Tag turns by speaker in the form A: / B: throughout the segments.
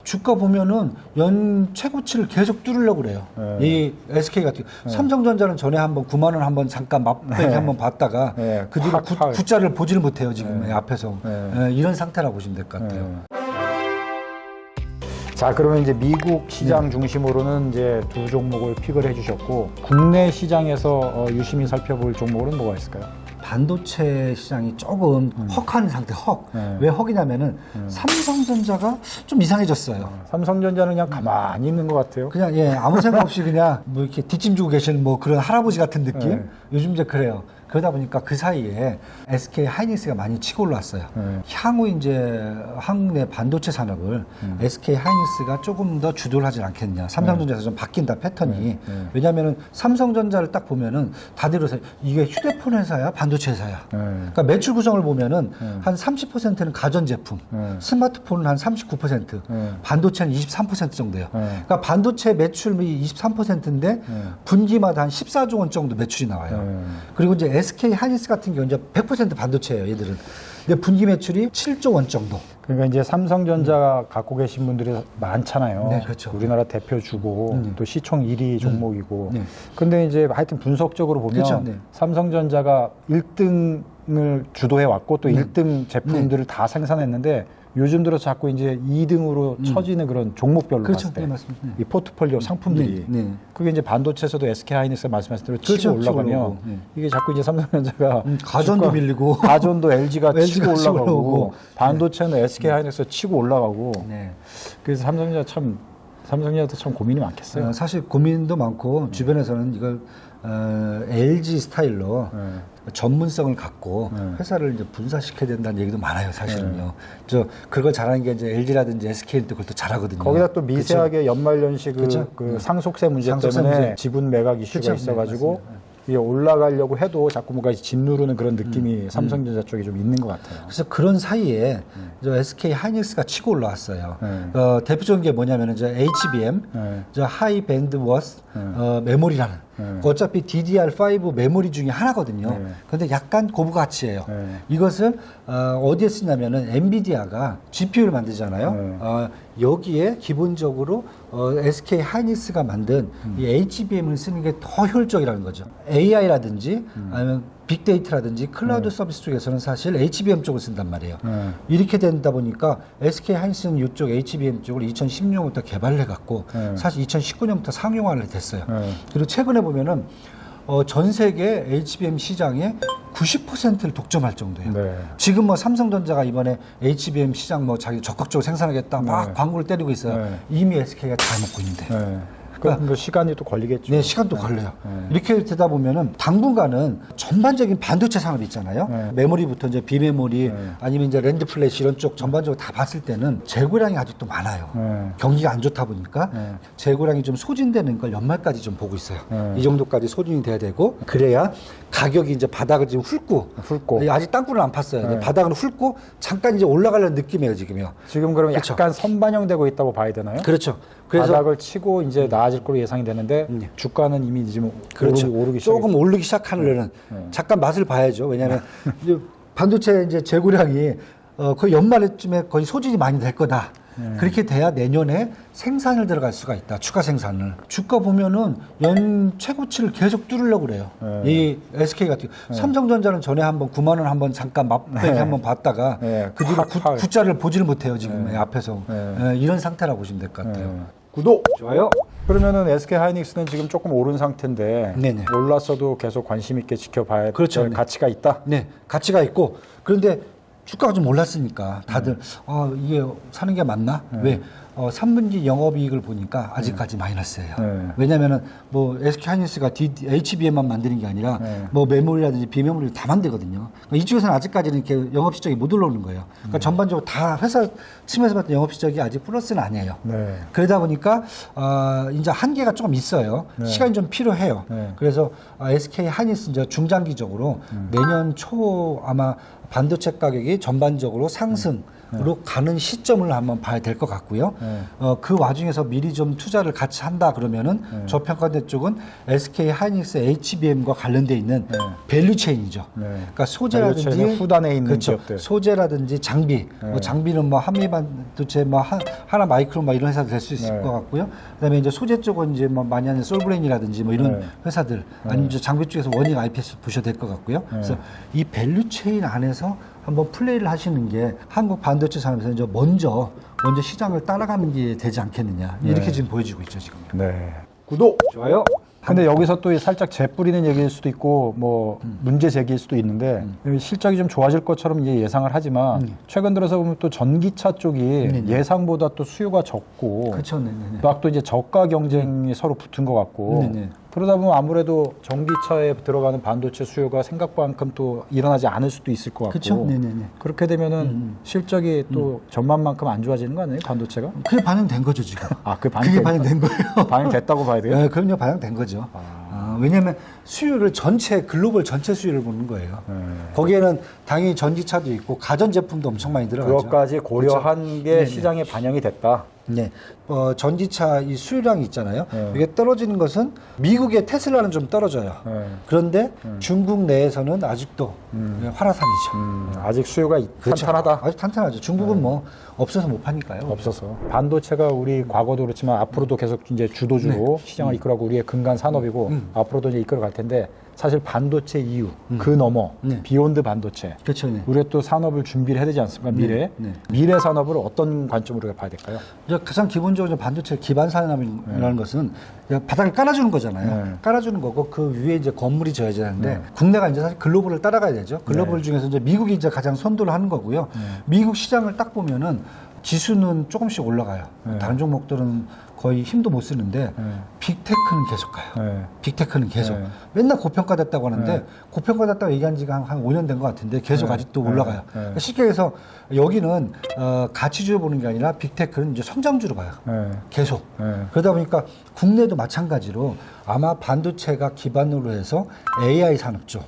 A: 주가 보면은 연 최고치를 계속 뚫으려고 그래요. 이 SK 같은 경우. 삼성전자는 전에 한번 9만 원 한번 잠깐 맛배기 한번 봤다가 그 뒤로 구자를 보지를 못해요 지금 앞에서. 이런 상태라고 보시면 될 것 같아요.
B: 자, 그러면 이제 미국 시장 중심으로는 이제 두 종목을 픽을 해주셨고, 국내 시장에서 유심히 살펴볼 종목은 뭐가 있을까요?
A: 반도체 시장이 조금 헉한 상태, 헉. 왜 헉이냐면은 삼성전자가 좀 이상해졌어요.
B: 삼성전자는 그냥 가만히 있는 것 같아요.
A: 그냥 아무 생각 없이 그냥 뭐 이렇게 뒷짐 지고 계시는 뭐 그런 할아버지 같은 느낌? 요즘 이제 그래요. 그러다 보니까 그 사이에 SK 하이닉스가 많이 치고 올라왔어요. 향후 이제 한국 내 반도체 산업을 SK 하이닉스가 조금 더 주도를 하지 않겠냐. 삼성전자에서 좀 바뀐다 패턴이. 왜냐하면은 삼성전자를 딱 보면은 다들 그래서 이게 휴대폰 회사야, 반도체 회사야. 그러니까 매출 구성을 보면은 한 30%는 가전제품, 스마트폰은 한 39%, 반도체는 23% 정도예요. 그러니까 반도체 매출이 23%인데 분기마다 한 14조 원 정도 매출이 나와요. 그리고 이제 SK 하이닉스 같은 경우 이제 100% 반도체예요, 얘들은. 근데 분기 매출이 7조 원 정도.
B: 그러니까 이제 삼성전자 갖고 계신 분들이 많잖아요.
A: 네, 그렇죠.
B: 우리나라 대표주고 또 시총 1위 종목이고.
A: 네.
B: 근데 이제 하여튼 분석적으로 보면
A: 그렇죠. 네.
B: 삼성전자가 1등을 주도해 왔고 또 1등 제품들을 다 생산했는데 요즘 들어서 자꾸 이제 2등으로 처지는 그런 종목별로
A: 그렇죠.
B: 봤을 때
A: 네, 맞습니다.
B: 이 포트폴리오 상품들이 그게 이제 반도체에서도 SK 하이닉스가 말씀하신 대로 치고 올라가면 이게 자꾸 이제 삼성전자가
A: 가전도 밀리고
B: 가전도 LG가 치고
A: 치고
B: 올라가고
A: 올라오고.
B: 반도체는 SK 하이닉스가 치고 올라가고 그래서 삼성전자도 참 고민이 많겠어요.
A: 사실 고민도 많고 주변에서는 이걸 LG 스타일로 전문성을 갖고 회사를 이제 분사시켜야 된다는 얘기도 많아요, 사실은요. 그걸 잘하는 게 이제 LG라든지 SK는 또 그걸 또 잘하거든요.
B: 거기다 또 미세하게 연말연시 그 상속세 문제 때문에 지분 매각 이슈가 있어가지고 이게 올라가려고 해도 자꾸 뭔가 짓 누르는 그런 느낌이 삼성전자 쪽에 좀 있는 것 같아요.
A: 그래서 그런 사이에 저 SK 하이닉스가 치고 올라왔어요. 대표적인 게 뭐냐면 이제 HBM, 저 하이 밴드워스 메모리라는. 어차피 DDR5 메모리 중에 하나거든요. 그런데 약간 고부 가치예요. 이것을 어디에 쓰냐면은 엔비디아가 GPU를 만들잖아요. 여기에 기본적으로 SK 하이닉스가 만든 이 HBM을 쓰는 게 더 효율적이라는 거죠. AI라든지 아니면 빅데이터라든지 클라우드 서비스 쪽에서는 사실 HBM 쪽을 쓴단 말이에요. 이렇게 된다 보니까 SK 하이닉스는 이쪽 HBM 쪽을 2016년부터 개발을 해갖고 사실 2019년부터 상용화를 됐어요. 그리고 최근에 보면은 전 세계 HBM 시장의 90%를 독점할 정도예요. 지금 뭐 삼성전자가 이번에 HBM 시장 뭐 자기 적극적으로 생산하겠다 막 광고를 때리고 있어요. 이미 SK가 다 먹고 있는데.
B: 그러니까 뭐 시간이 또 걸리겠죠.
A: 네, 시간도 걸려요. 이렇게 되다 보면은 당분간은 전반적인 반도체 산업이 있잖아요. 메모리부터 이제 비메모리 아니면 이제 랜드 플래시 이런 쪽 전반적으로 다 봤을 때는 재고량이 아직도 많아요. 경기가 안 좋다 보니까 재고량이 좀 소진되는 걸 연말까지 좀 보고 있어요. 이 정도까지 소진이 돼야 되고 그래야 가격이 이제 바닥을 지금 훑고 아직 땅굴을 안 팠어요. 바닥을 훑고 잠깐 이제 올라가려는 느낌이에요, 지금요.
B: 지금 그러면 약간 선반영되고 있다고 봐야 되나요?
A: 그렇죠. 그래서
B: 바닥을 치고 이제 나아질 걸로 예상이 되는데 주가는 이미 지금 오르기
A: 조금 오르기 시작하려는 잠깐 맛을 봐야죠. 왜냐하면 이제 반도체 이제 재고량이 거의 연말쯤에 거의 소진이 많이 될 거다. 그렇게 돼야 내년에 생산을 들어갈 수가 있다. 추가 생산을. 주가 보면은 연 최고치를 계속 뚫으려고 그래요. 이 SK 같은 경우. 삼성전자는 전에 한번 9만 원 한번 잠깐 맛배기 한번 봤다가 그 뒤로 구자를 보지를 못해요. 지금 앞에서. 이런 상태라고 보시면 될 것 같아요.
B: 구독!
A: 좋아요.
B: 그러면은 SK 하이닉스는 지금 조금 오른 상태인데 올랐어도 계속 관심 있게 지켜봐야 될 가치가 있다?
A: 네, 가치가 있고 그런데 주가가 좀 올랐으니까 다들 이게 사는 게 맞나? 왜? 3분기 영업이익을 보니까 아직까지 마이너스예요. 왜냐면은 뭐 SK 하이닉스가 HBM만 만드는 게 아니라 뭐 메모리라든지 비메모리를 다 만들거든요. 그러니까 이쪽에서는 아직까지는 이렇게 영업 실적이 못 올라오는 거예요. 그러니까 전반적으로 다 회사 측면에서 봤던 영업 실적이 아직 플러스는 아니에요. 그러다 보니까 이제 한계가 조금 있어요. 시간이 좀 필요해요. 그래서 SK 하이닉스 이제 중장기적으로 내년 초 아마 반도체 가격이 전반적으로 상승 가는 시점을 한번 봐야 될 것 같고요. 그 와중에서 미리 좀 투자를 같이 한다 그러면은 저평가된 쪽은 SK 하이닉스 HBM과 관련돼 있는 밸류 체인이죠. 그러니까 소재라든지
B: 밸류 체인의 후단에 있는
A: 그렇죠.
B: 기업들.
A: 소재라든지 장비, 뭐 장비는 뭐 한미반도체, 뭐 하나 마이크론 뭐 이런 회사도 될 수 있을 것 같고요. 그다음에 이제 소재 쪽은 이제 뭐 많이 하는 솔브레인이라든지 뭐 이런 회사들, 아니면 이제 장비 쪽에서 원익 IPS 보셔도 될 것 같고요. 그래서 이 밸류 체인 안에서 한번 플레이를 하시는 게 한국 반도체 산업에서 이제 먼저 시장을 따라가는 게 되지 않겠느냐, 이렇게 지금 보여지고 있죠 지금.
B: 네. 구독,
A: 좋아요.
B: 근데 여기서 또 살짝 재뿌리는 얘기일 수도 있고 뭐 문제 제기일 수도 있는데 실적이 좀 좋아질 것처럼 이제 예상을 하지만 최근 들어서 보면 또 전기차 쪽이 예상보다 또 수요가 적고
A: 그렇죠.
B: 막 또 이제 저가 경쟁이 서로 붙은 것 같고 그러다 보면 아무래도 전기차에 들어가는 반도체 수요가 생각만큼 또 일어나지 않을 수도 있을 것 같고
A: 그렇죠.
B: 그렇게 되면은 실적이 또 전만만큼 안 좋아지는 거 아니에요, 반도체가?
A: 그게 반영된 거죠 지금.
B: 그게
A: 반영된 거예요.
B: 반영됐다고 봐야 돼요?
A: 네, 그럼요, 반영된 거죠. 왜냐하면 수요를 글로벌 전체 수요를 보는 거예요. 거기에는 당연히 전기차도 있고 가전 제품도 엄청 많이 들어가죠.
B: 그것까지 고려한 게 시장에 반영이 됐다.
A: 네, 전기차 이 수요량이 있잖아요. 이게 떨어지는 것은 미국의 테슬라는 좀 떨어져요. 그런데 중국 내에서는 아직도 활화산이죠.
B: 아직 수요가
A: 그렇죠.
B: 탄탄하다.
A: 아직 탄탄하죠. 중국은 뭐 없어서 못 파니까요.
B: 없어서. 반도체가 우리 과거도 그렇지만 앞으로도 계속 이제 주도주로 시장을 이끌어가고 우리의 근간 산업이고 앞으로도 이제 이끌어갈 텐데 사실 반도체 이후 그 넘어 비욘드 반도체.
A: 그렇죠.
B: 우리가 또 산업을 준비를 해야 되지 않습니까? 미래. 미래 산업을 어떤 관점으로 봐야 될까요?
A: 가장 기본적으로 반도체 기반 산업이라는 것은 바닥을 깔아주는 거잖아요. 깔아주는 거고 그 위에 이제 건물이 지어져야 되는데 국내가 이제 사실 글로벌을 따라가야 되죠. 글로벌 중에서 이제 미국이 이제 가장 선도를 하는 거고요. 미국 시장을 딱 보면은 지수는 조금씩 올라가요. 다른 종목들은 거의 힘도 못 쓰는데 빅테크는 계속 가요. 빅테크는 계속. 맨날 고평가됐다고 하는데 고평가됐다고 얘기한 지가 한 5년 된 것 같은데 계속 아직도 올라가요. 그러니까 쉽게 해서 여기는 가치주로 보는 게 아니라 빅테크는 이제 성장주로 봐요. 계속. 그러다 보니까 국내도 마찬가지로 아마 반도체가 기반으로 해서 AI 산업 쪽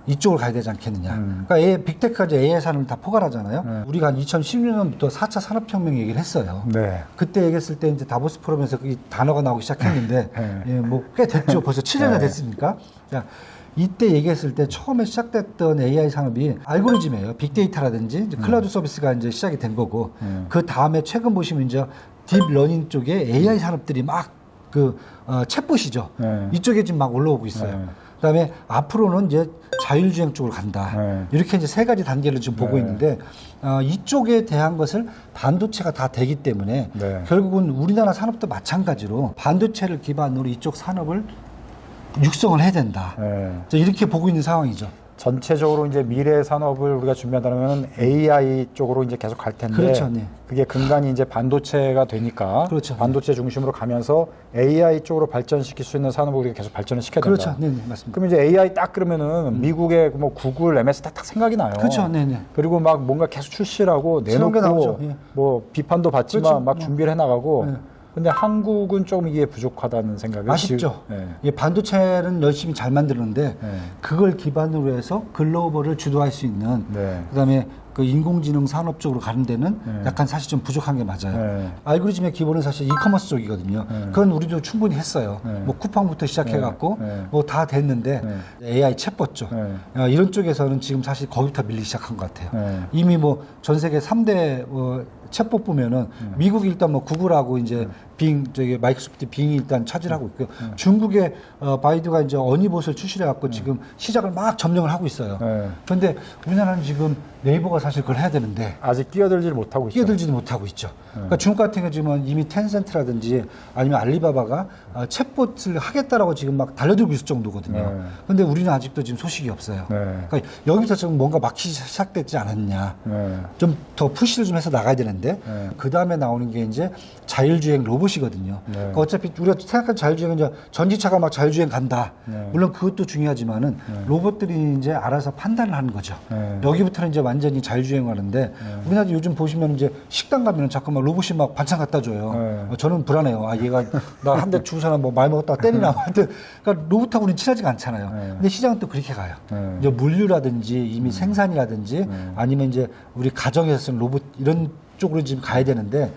A: 이쪽으로 가야 되지 않겠느냐. 그러니까 빅테크가 이제 AI 산업을 다 포괄하잖아요. 우리가 한 2016년부터 4차 산업혁명 얘기를 했어요. 그때 얘기했을 때 이제 다보스 포럼에서 그 단어가 나오기 시작했는데 뭐 꽤 됐죠. 벌써 7년이나 됐으니까. 이때 얘기했을 때 처음에 시작됐던 AI 산업이 알고리즘이에요. 빅데이터라든지 이제 클라우드 서비스가 이제 시작이 된 거고 그 다음에 최근 보시면 이제 딥러닝 쪽에 AI 산업들이 막 챗봇이죠. 이쪽에 지금 막 올라오고 있어요. 그다음에 앞으로는 이제 자율주행 쪽으로 간다. 이렇게 이제 세 가지 단계를 지금 보고 있는데 이쪽에 대한 것을 반도체가 다 되기 때문에 결국은 우리나라 산업도 마찬가지로 반도체를 기반으로 이쪽 산업을 육성을 해야 된다. 이렇게 보고 있는 상황이죠.
B: 전체적으로 이제 미래 산업을 우리가 준비한다면 AI 쪽으로 이제 계속 갈 텐데
A: 그렇죠.
B: 그게 근간이 이제 반도체가 되니까
A: 그렇죠.
B: 반도체 중심으로 가면서 AI 쪽으로 발전시킬 수 있는 산업을 우리가 계속 발전을 시켜야 된다.
A: 그렇죠. 맞습니다.
B: 그럼 이제 AI 딱 그러면은 미국의 뭐 구글, MS 딱 생각이 나요.
A: 그렇죠.
B: 그리고 막 뭔가 계속 출시하고 내놓고 뭐 비판도 받지만
A: 그렇죠.
B: 막 준비를 해나가고. 근데 한국은 좀 이게 부족하다는 생각이
A: 아쉽죠. 반도체는 열심히 잘 만드는데 그걸 기반으로 해서 글로벌을 주도할 수 있는 그다음에 그 인공지능 산업 쪽으로 가는 데는 약간 사실 좀 부족한 게 맞아요. 알고리즘의 기본은 사실 이커머스 쪽이거든요. 그건 우리도 충분히 했어요. 뭐 쿠팡부터 시작해갖고 뭐 다 됐는데 AI 챗봇 쪽 이런 쪽에서는 지금 사실 거기부터 밀리기 시작한 것 같아요. 이미 뭐 전 세계 3대 챗봇 보면은 미국이 일단 뭐 구글하고 이제 마이크로소프트 빙이 일단 차지하고 있고 중국의 바이두가 이제 어니봇을 출시해 갖고 지금 시작을 막 점령을 하고 있어요. 그런데 우리나라는 지금 네이버가 사실 그걸 해야 되는데
B: 아직 뛰어들지를 못하고 있죠.
A: 뛰어들지도 못하고 있죠. 그러니까 중국 같은 경우 지금 이미 텐센트라든지 아니면 알리바바가 챗봇을 하겠다라고 지금 막 달려들고 있을 정도거든요. 그런데 우리는 아직도 지금 소식이 없어요. 그러니까 여기서 지금 뭔가 막히기 시작됐지 않았냐. 좀 더 푸시를 좀 해서 나가야 되는데 그 다음에 나오는 게 이제 자율주행 로봇 로봇이거든요. 그러니까 어차피 우리가 생각한 자율주행은 이제 전기차가 막 자율주행 간다. 물론 그것도 중요하지만은 로봇들이 이제 알아서 판단을 하는 거죠. 여기부터는 이제 완전히 자율주행하는데 우리나라 요즘 보시면 이제 식당 가면은 잠깐만 로봇이 막 반찬 갖다 줘요. 저는 불안해요. 아 얘가 나 한 대 주고서나 뭐 말 먹었다가 때리나. 하여튼 그러니까 로봇하고는 친하지가 않잖아요. 근데 시장은 또 그렇게 가요. 이제 물류라든지 이미 생산이라든지 아니면 이제 우리 가정에서 쓰는 로봇 이런 쪽으로 지금 가야 되는데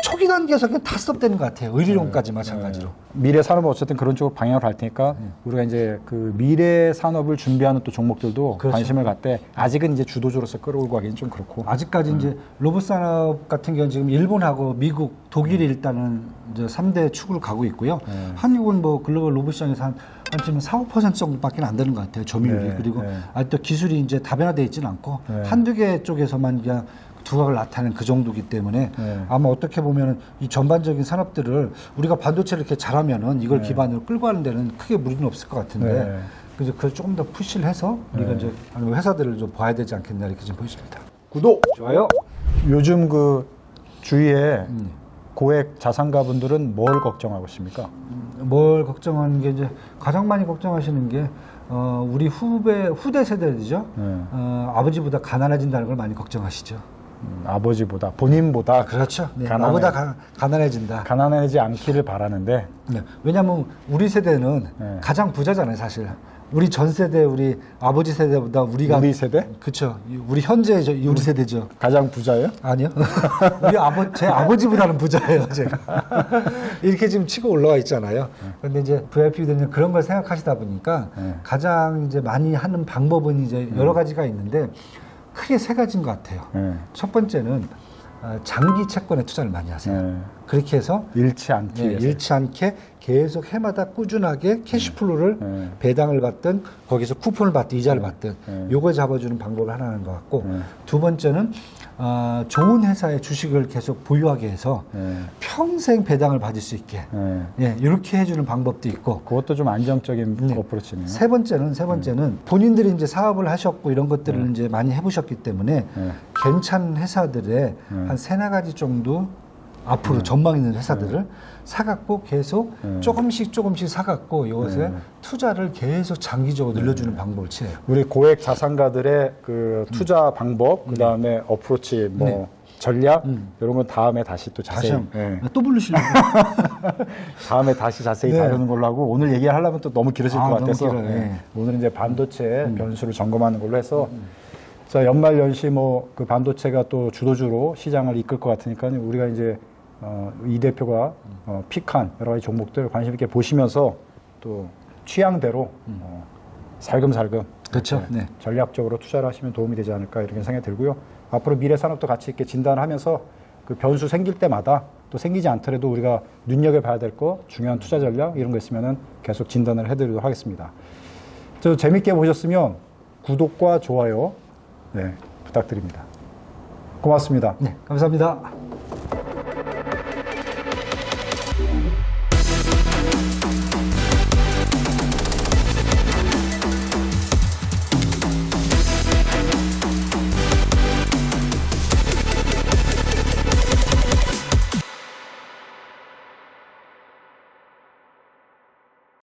A: 초기 단계에서 그냥 다 스톱되는 것 같아요. 의료론까지 마찬가지로.
B: 미래 산업은 어쨌든 그런 쪽으로 방향을 갈 테니까 우리가 이제 그 미래 산업을 준비하는 또 종목들도
A: 그렇죠.
B: 관심을 갖되 아직은 이제 주도주로서 끌어올고 하기는 좀 그렇고.
A: 아직까지 이제 로봇 산업 같은 경우는 지금 일본하고 미국, 독일이 일단은 이제 3대 축으로 가고 있고요. 한국은 뭐 글로벌 로봇 시장에서 한 지금 4~5% 정도밖에 안 되는 것 같아요. 점유율이. 그리고 아직도 기술이 이제 다변화되어 있지는 않고 한두 개 쪽에서만 그냥 두각을 나타내는 그 정도기 때문에 아마 어떻게 보면은 이 전반적인 산업들을 우리가 반도체를 이렇게 잘하면은 이걸 기반으로 끌고 가는 데는 크게 무리는 없을 것 같은데 그래서 그걸 조금 더 푸시를 해서 우리가 이제 회사들을 좀 봐야 되지 않겠나 이렇게 좀 보입니다.
B: 구독!
A: 좋아요.
B: 요즘 그 주위에 고액 자산가분들은 뭘 걱정하고 있습니까?
A: 뭘 걱정하는 게 이제 가장 많이 걱정하시는 게 우리 후대 세대들이죠. 아버지보다 가난해진다는 걸 많이 걱정하시죠.
B: 아버지보다 본인보다
A: 그렇죠. 네, 나보다 가난해진다.
B: 가난해지지 않기를 바라는데
A: 네, 왜냐하면 우리 세대는 가장 부자잖아요, 사실. 우리 전 세대, 우리 아버지 세대보다 우리가
B: 우리 세대?
A: 그렇죠. 우리 현재 우리 세대죠.
B: 가장 부자예요?
A: 아니요. 제 아버지보다는 부자예요, 제가. 이렇게 지금 치고 올라와 있잖아요. 그런데 이제 VIP들은 그런 걸 생각하시다 보니까 가장 이제 많이 하는 방법은 이제 여러 가지가 있는데 크게 세 가지인 것 같아요. 첫 번째는 장기 채권에 투자를 많이 하세요. 그렇게 해서
B: 잃지 않기 위해서.
A: 잃지 않게 계속 해마다 꾸준하게 캐시플로를 배당을 받든 거기서 쿠폰을 받든 이자를 받든 요걸 잡아주는 방법을 하나 하는 것 같고 두 번째는 좋은 회사의 주식을 계속 보유하게 해서 평생 배당을 받을 수 있게 이렇게 해주는 방법도 있고
B: 그것도 좀 안정적인 어프로치네요.
A: 세 번째는 본인들이 이제 사업을 하셨고 이런 것들을 이제 많이 해보셨기 때문에 괜찮은 회사들의 한 세네 가지 정도 앞으로 전망 있는 회사들을 사갖고 계속 조금씩 사갖고 이것에 투자를 계속 장기적으로 늘려주는 방법을 취해요.
B: 우리 고액 자산가들의 그 투자 방법, 그 다음에 어프로치, 뭐 전략 이런 건 다음에 다시 또 자세히
A: 또 부르시려고
B: 다음에 다시 자세히 다루는 걸로 하고 오늘 얘기하려면 또 너무 길어질 것 같아서 오늘은 이제 반도체 변수를 점검하는 걸로 해서 자 연말 연시 뭐 그 반도체가 또 주도주로 시장을 이끌 것 같으니까 우리가 이제 이 대표가 픽한 여러 가지 종목들 관심 있게 보시면서 또 취향대로 살금살금
A: 그렇죠.
B: 전략적으로 투자를 하시면 도움이 되지 않을까 이렇게 생각이 들고요. 앞으로 미래 산업도 같이 이렇게 진단을 하면서 그 변수 생길 때마다 또 생기지 않더라도 우리가 눈여겨봐야 될 거 중요한 투자 전략 이런 거 있으면은 계속 진단을 해드리도록 하겠습니다. 저 재밌게 보셨으면 구독과 좋아요 부탁드립니다. 고맙습니다.
A: 네, 감사합니다.